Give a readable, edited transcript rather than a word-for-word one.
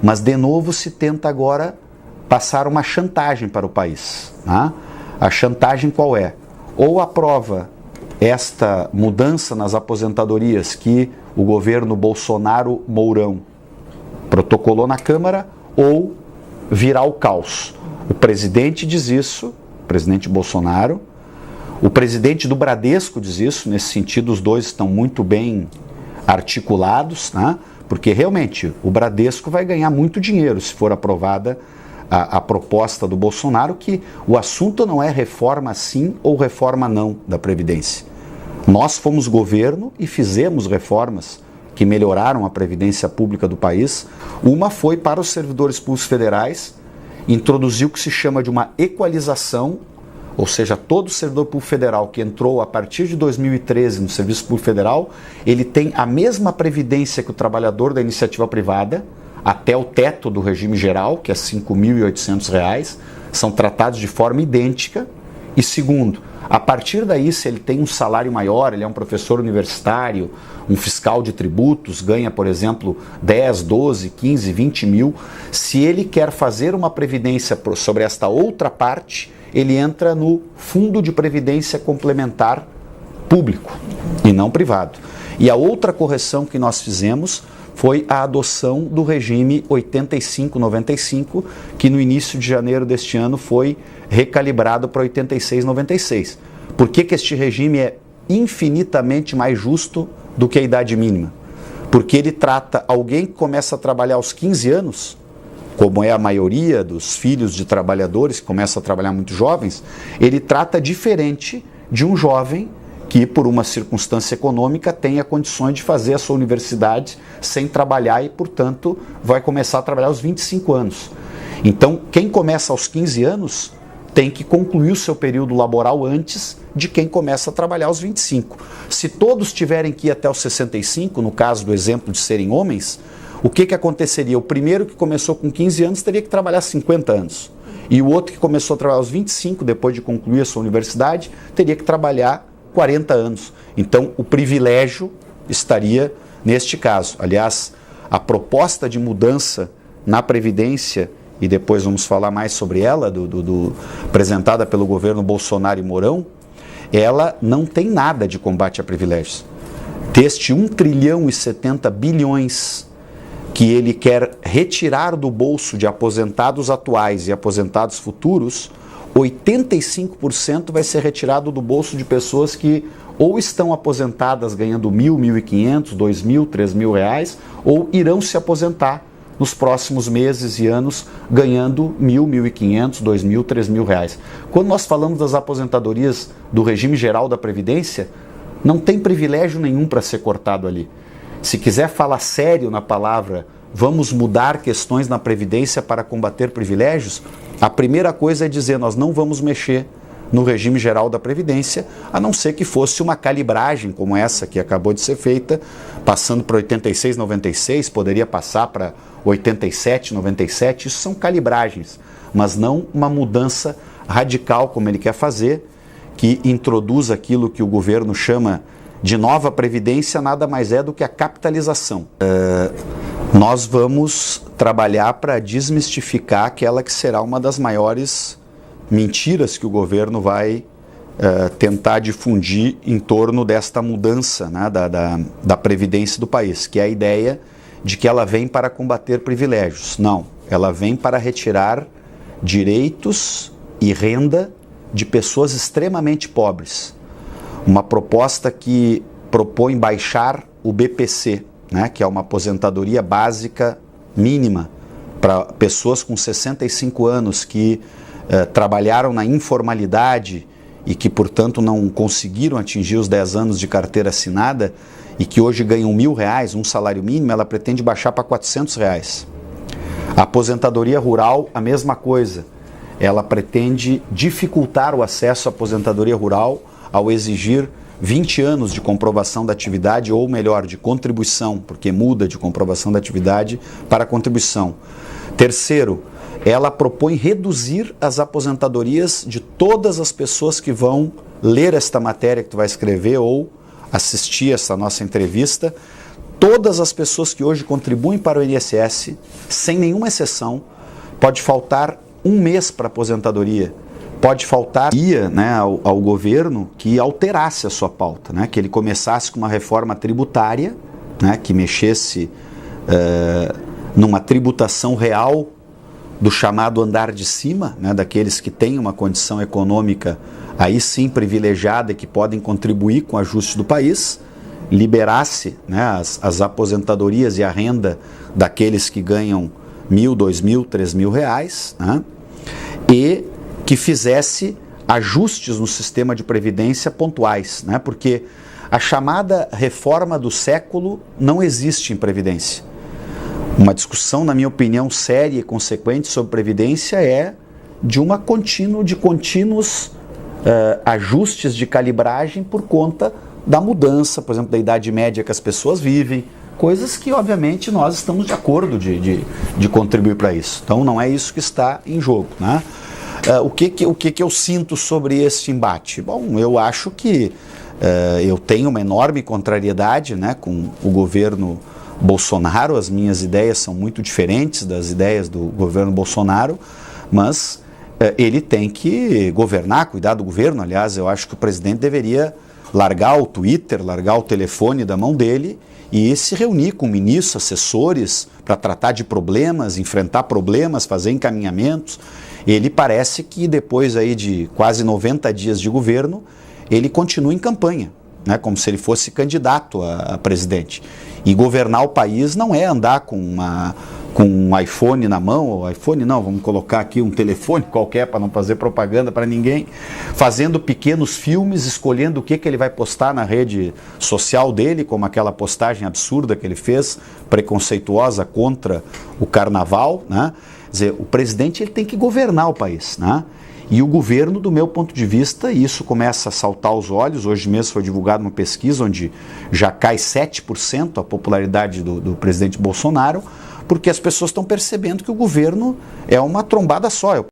Mas, de novo, se tenta agora passar uma chantagem para o país. Né? A chantagem qual é? Ou aprova esta mudança nas aposentadorias que o governo Bolsonaro-Mourão protocolou na Câmara, ou virá o caos. O presidente diz isso, o presidente Bolsonaro, o presidente do Bradesco diz isso, nesse sentido os dois estão muito bem articulados, né? Porque realmente o Bradesco vai ganhar muito dinheiro se for aprovada a proposta do Bolsonaro, que o assunto não é reforma sim ou reforma não da Previdência. Nós fomos governo e fizemos reformas que melhoraram a Previdência Pública do país. Uma foi para os servidores públicos federais, introduziu o que se chama de uma equalização, ou seja, todo servidor público federal que entrou a partir de 2013 no Serviço Público Federal, ele tem a mesma previdência que o trabalhador da iniciativa privada, até o teto do regime geral, que é R$ 5.800, são tratados de forma idêntica. E segundo, a partir daí, se ele tem um salário maior, ele é um professor universitário, um fiscal de tributos, ganha, por exemplo, 10, 12, 15, 20 mil, se ele quer fazer uma previdência sobre esta outra parte, ele entra no Fundo de Previdência Complementar Público e não privado. E a outra correção que nós fizemos foi a adoção do regime 85-95, que no início de janeiro deste ano foi recalibrado para 86-96. Por que este regime é infinitamente mais justo do que a idade mínima? Porque ele trata alguém que começa a trabalhar aos 15 anos, como é a maioria dos filhos de trabalhadores que começam a trabalhar muito jovens, ele trata diferente de um jovem que, por uma circunstância econômica, tenha condições de fazer a sua universidade sem trabalhar e, portanto, vai começar a trabalhar aos 25 anos. Então, quem começa aos 15 anos tem que concluir o seu período laboral antes de quem começa a trabalhar aos 25. Se todos tiverem que ir até os 65, no caso do exemplo de serem homens, o que aconteceria? O primeiro que começou com 15 anos teria que trabalhar 50 anos. E o outro que começou a trabalhar aos 25, depois de concluir a sua universidade, teria que trabalhar 40 anos. Então, o privilégio estaria neste caso. Aliás, a proposta de mudança na Previdência, e depois vamos falar mais sobre ela, apresentada pelo governo Bolsonaro e Mourão, ela não tem nada de combate a privilégios. Deste 1 trilhão e 70 bilhões que ele quer retirar do bolso de aposentados atuais e aposentados futuros, 85% vai ser retirado do bolso de pessoas que ou estão aposentadas ganhando R$ 1.000, R$ 1.500, R$ 2.000, R$ 3.000, ou irão se aposentar nos próximos meses e anos ganhando R$ 1.000, R$ 1.500, R$ 2.000, R$ 3.000. Quando nós falamos das aposentadorias do regime geral da Previdência, não tem privilégio nenhum para ser cortado ali. Se quiser falar sério na palavra, vamos mudar questões na Previdência para combater privilégios, a primeira coisa é dizer, nós não vamos mexer no regime geral da Previdência, a não ser que fosse uma calibragem como essa que acabou de ser feita, passando para 86,96, poderia passar para 87,97, isso são calibragens, mas não uma mudança radical como ele quer fazer, que introduz aquilo que o governo chama de nova Previdência, nada mais é do que a capitalização. Nós vamos trabalhar para desmistificar aquela que será uma das maiores mentiras que o governo vai tentar difundir em torno desta mudança, né, da Previdência do país, que é a ideia de que ela vem para combater privilégios. Não, ela vem para retirar direitos e renda de pessoas extremamente pobres. Uma proposta que propõe baixar o BPC, né, que é uma aposentadoria básica mínima para pessoas com 65 anos que trabalharam na informalidade e que, portanto, não conseguiram atingir os 10 anos de carteira assinada e que hoje ganham R$ 1.000, um salário mínimo, ela pretende baixar para R$ 400. A aposentadoria rural, a mesma coisa. Ela pretende dificultar o acesso à aposentadoria rural ao exigir 20 anos de comprovação da atividade, ou melhor, de contribuição, porque muda de comprovação da atividade para contribuição. Terceiro, ela propõe reduzir as aposentadorias de todas as pessoas que vão ler esta matéria que tu vai escrever ou assistir essa nossa entrevista. todas as pessoas que hoje contribuem para o INSS, sem nenhuma exceção, pode faltar um mês para aposentadoria, pode faltar né, ao governo que alterasse a sua pauta, né, que ele começasse com uma reforma tributária, né, que mexesse numa tributação real do chamado andar de cima, né, daqueles que têm uma condição econômica aí sim privilegiada e que podem contribuir com o ajuste do país, liberasse, né, as aposentadorias e a renda daqueles que ganham R$1.000, R$2.000, R$3.000, né, e que fizesse ajustes no sistema de previdência pontuais, né, porque a chamada reforma do século não existe em previdência. Uma discussão, na minha opinião, séria e consequente sobre previdência é de contínuos ajustes de calibragem por conta da mudança, por exemplo, da idade média que as pessoas vivem, coisas que, obviamente, nós estamos de acordo de contribuir para isso. Então, não é isso que está em jogo, né? O que eu sinto sobre esse embate? Bom, eu acho que eu tenho uma enorme contrariedade, né, com o governo Bolsonaro. As minhas ideias são muito diferentes das ideias do governo Bolsonaro, mas ele tem que governar, cuidar do governo. Aliás, eu acho que o presidente deveria largar o Twitter, largar o telefone da mão dele e se reunir com ministros, assessores, para tratar de problemas, enfrentar problemas, fazer encaminhamentos. Ele parece que depois aí de quase 90 dias de governo, ele continua em campanha, né, como se ele fosse candidato a presidente. E governar o país não é andar com um iPhone na mão, ou iPhone não, vamos colocar aqui um telefone qualquer para não fazer propaganda para ninguém, fazendo pequenos filmes, escolhendo o que ele vai postar na rede social dele, como aquela postagem absurda que ele fez, preconceituosa contra o carnaval, né? Quer dizer, o presidente ele tem que governar o país, né? E o governo, do meu ponto de vista, e isso começa a saltar aos olhos. Hoje mesmo foi divulgada uma pesquisa onde já cai 7% a popularidade do presidente Bolsonaro, porque as pessoas estão percebendo que o governo é uma trombada só.